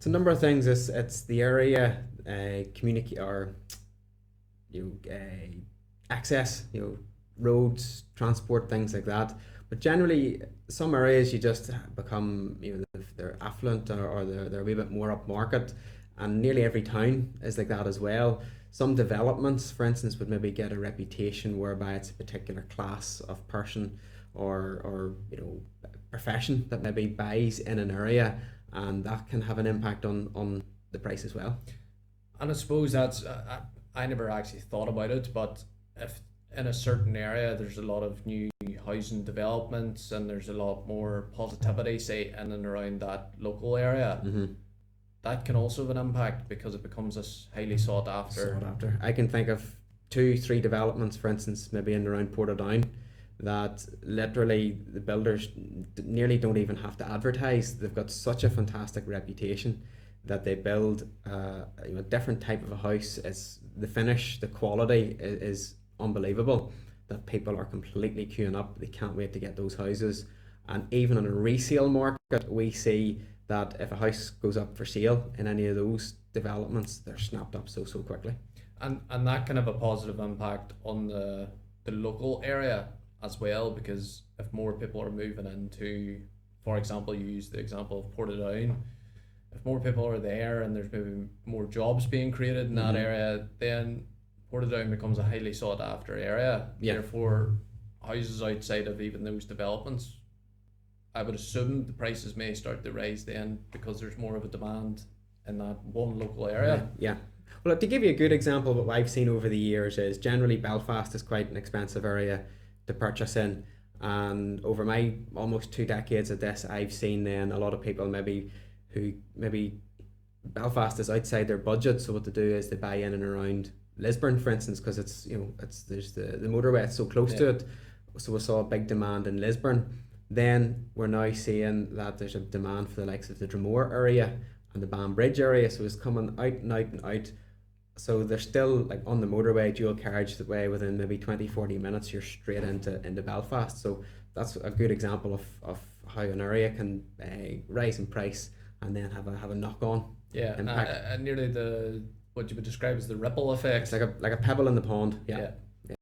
It's a number of things. It's the area, communicate or access, roads, transport, things like that. But generally, some areas you just become, they're affluent, or they're a wee bit more upmarket, and nearly every town is like that as well. Some developments, for instance, would maybe get a reputation whereby it's a particular class of person, or profession that maybe buys in an area, and that can have an impact on the price as well. And I suppose that's I never actually thought about it, but if in a certain area there's a lot of new housing developments and there's a lot more positivity, say in and around that local area, Mm-hmm. that can also have an impact because it becomes this highly sought after. Sought after. I can think of two, three developments, for instance, maybe in and around Portadown, that literally the builders nearly don't even have to advertise. They've got such a fantastic reputation that they build a different type of a house. It's the finish, the quality is unbelievable. That people are completely queuing up. They can't wait to get those houses. And even in a resale market, we see that if a house goes up for sale in any of those developments, they're snapped up so quickly. And that can have a positive impact on the local area as well, because if more people are moving into, for example, you use the example of Portadown, if more people are there and there's maybe more jobs being created in that Mm-hmm. area, then Portadown becomes a highly sought after area. Yeah. Therefore, houses outside of even those developments, I would assume the prices may start to rise then because there's more of a demand in that one local area. Yeah. Well, to give you a good example, what I've seen over the years is generally Belfast is quite an expensive area to purchase in. And over my almost 2 decades of this, I've seen then a lot of people who maybe Belfast is outside their budget. So what they do is they buy in and around Lisburn, for instance, because there's the motorway, it's so close to it. So we saw a big demand in Lisburn. Then we're now seeing that there's a demand for the likes of the Dromore area and the Banbridge area. So it's coming out and out and out. So they're still like on the motorway, dual carriage way, within maybe 20-40 minutes you're straight into Belfast. So that's a good example of how an area can rise in price and then have a knock on Yeah, impact. and nearly what you would describe as the ripple effect. It's like a pebble in the pond. Yeah. Yeah.